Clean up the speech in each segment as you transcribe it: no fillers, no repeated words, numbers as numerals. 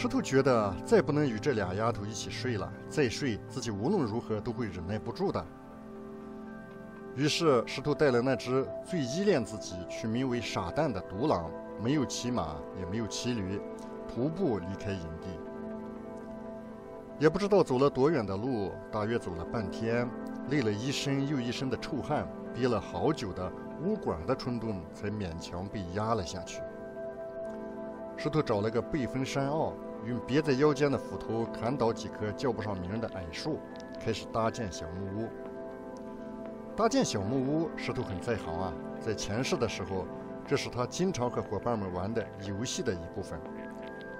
石头觉得再不能与这俩丫头一起睡了，再睡自己无论如何都会忍耐不住的。于是石头带了那只最依恋自己、取名为傻蛋的独狼，没有骑马，也没有骑驴，徒步离开营地。也不知道走了多远的路，大约走了半天，累了一身又一身的臭汗，憋了好久的无管的冲动才勉强被压了下去。石头找了个背风山坳，用别在腰间的斧头砍倒几棵叫不上名的矮树，开始搭建小木屋。搭建小木屋，石头很在行啊。在前世的时候，这是他经常和伙伴们玩的游戏的一部分。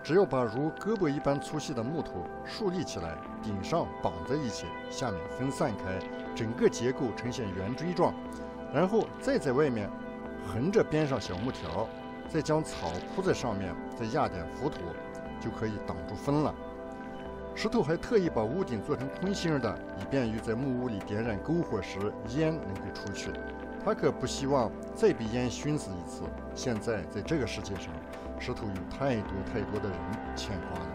只要把如胳膊一般粗细的木头竖立起来，顶上绑在一起，下面分散开，整个结构呈现圆锥状，然后再在外面横着编上小木条，再将草铺在上面，再压点浮土，就可以挡住风了。石头还特意把屋顶做成空心的，以便于在木屋里点燃篝火时烟能够出去。他可不希望再被烟熏死一次。现在在这个世界上，石头有太多的人牵挂了。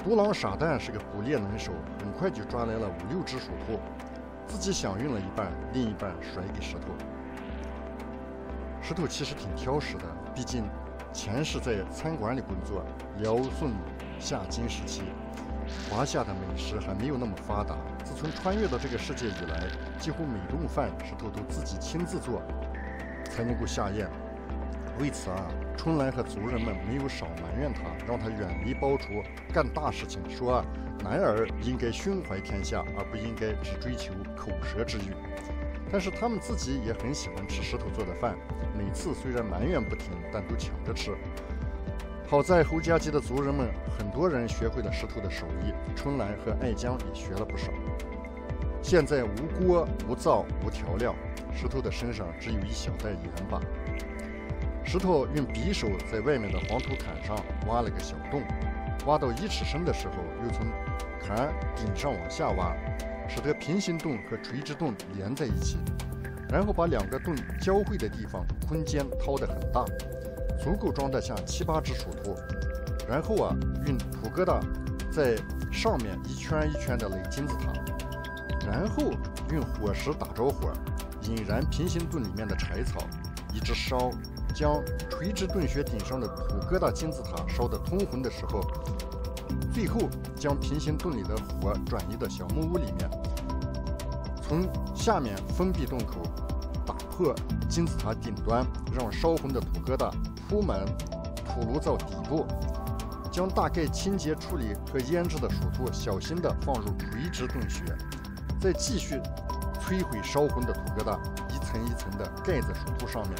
独狼傻蛋是个捕猎能手，很快就抓来了5、6只鼠兔，自己享用了一半，另一半甩给石头。石头其实挺挑食的，毕竟前世在餐馆里工作，辽宋夏金时期，华夏的美食还没有那么发达。自从穿越到这个世界以来，几乎每顿饭石头都自己亲自做，才能够下咽。为此啊，春兰和族人们没有少埋怨他，让他远离包厨，干大事情，说男儿应该胸怀天下，而不应该只追求口舌之欲。但是他们自己也很喜欢吃石头做的饭，每次虽然埋怨不停，但都抢着吃。好在侯家集的族人们很多人学会了石头的手艺，春兰和爱江也学了不少。现在无锅无灶无调料，石头的身上只有一小袋盐巴。石头用匕首在外面的黄土坎上挖了个小洞，挖到1尺深的时候，又从坎顶上往下挖，使得平行洞和垂直洞连在一起，然后把2个洞交汇的地方空间掏得很大，足够装得下7、8只鼠兔。然后用土疙瘩在上面一圈一圈的垒金字塔，然后用火石打着火，引燃平行洞里面的柴草，一直烧，将垂直洞穴顶上的土疙瘩金字塔烧得通红的时候，最后将平行洞里的火转移到小木屋里面，从下面封闭洞口，打破金字塔顶端，让烧红的土疙瘩铺满土炉灶底部，将大概清洁处理和腌制的鼠兔小心地放入垂直洞穴，再继续摧毁烧红的土疙瘩，一层一层地盖在鼠兔上面，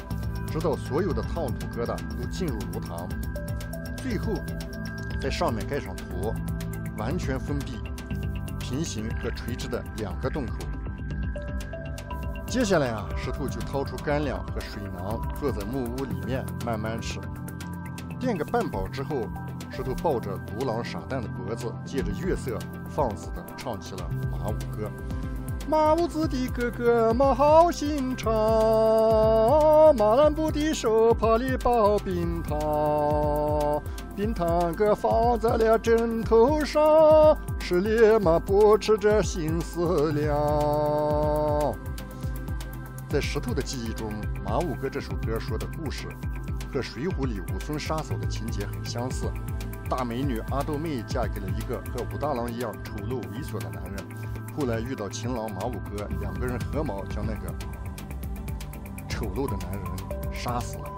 直到所有的烫土疙瘩都进入炉膛，最后在上面盖上土，完全封闭平行和垂直的2个洞口。接下来石头就掏出干粮和水囊，坐在木屋里面慢慢吃。垫个半饱之后，石头抱着独狼傻蛋的脖子，借着月色放肆地唱起了马舞歌。马武子的哥哥马好心肠，马兰布的手帕里包冰糖，冰糖哥放在了枕头上，吃里马不吃这心思凉。在石头的记忆中，《马武歌》这首歌说的故事和《水浒》里武松杀嫂的情节很相似。大美女阿豆妹嫁给了一个和武大郎一样丑陋猥琐的男人，后来遇到情郎马武哥，2个人合谋将那个丑陋的男人杀死了。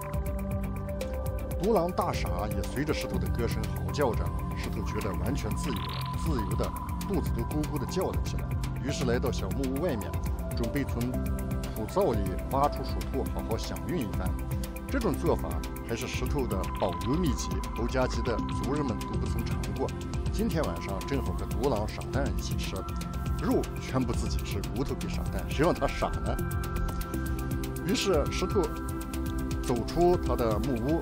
独狼大傻也随着石头的歌声嚎叫着，石头觉得完全自由了，自由的肚子都咕咕的叫了起来。于是来到小木屋外面，准备从土灶里挖出鼠兔，好好享用一番。这种做法还是石头的保留秘籍，侯家集的族人们都不曾尝过。今天晚上正好和独狼傻蛋一起吃，肉全部自己吃，骨头给傻蛋，谁让他傻呢？于是石头走出他的木屋，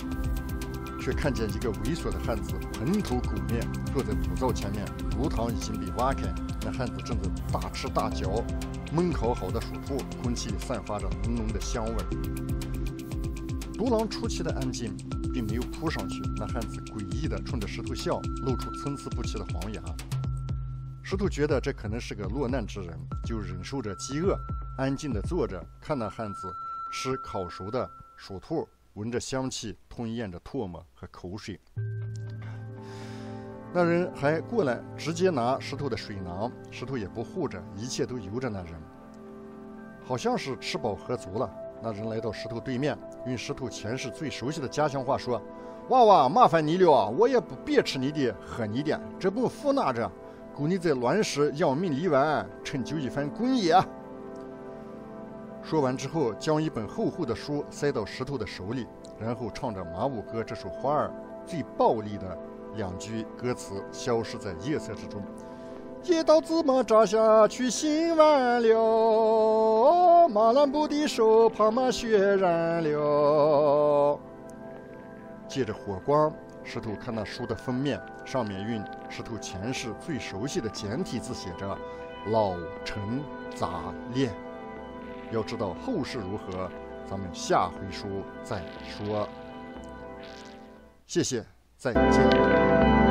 却看见一个猥琐的汉子蓬头垢面坐在土灶前面，炉膛已经被挖开，那汉子正在大吃大嚼焖烤好的鼠兔，空气里散发着浓浓的香味。独狼出奇的安静，并没有扑上去。那汉子诡异地冲着石头笑，露出参差不齐的黄牙。石头觉得这可能是个落难之人，就忍受着饥饿，安静地坐着，看那汉子吃烤熟的鼠兔，闻着香气，吞咽着唾沫和口水。那人还过来，直接拿石头的水囊，石头也不护着，一切都由着那人。好像是吃饱喝足了，那人来到石头对面，用石头前世最熟悉的家乡话说：“娃娃，麻烦你了，我也不别吃你的，喝你的，这不服拿着，够你在乱世扬名立万，成就一番功业。”说完之后，将一本厚厚的书塞到石头的手里，然后唱着马五哥这首花儿最暴力的2句歌词，消失在夜色之中。一刀子马扎下去，心完了，马兰布的手怕马血染了。借着火光，石头看那书的封面，上面用石头前世最熟悉的简体字写着“老陈杂练”。要知道后事如何，咱们下回书再说。谢谢，再见。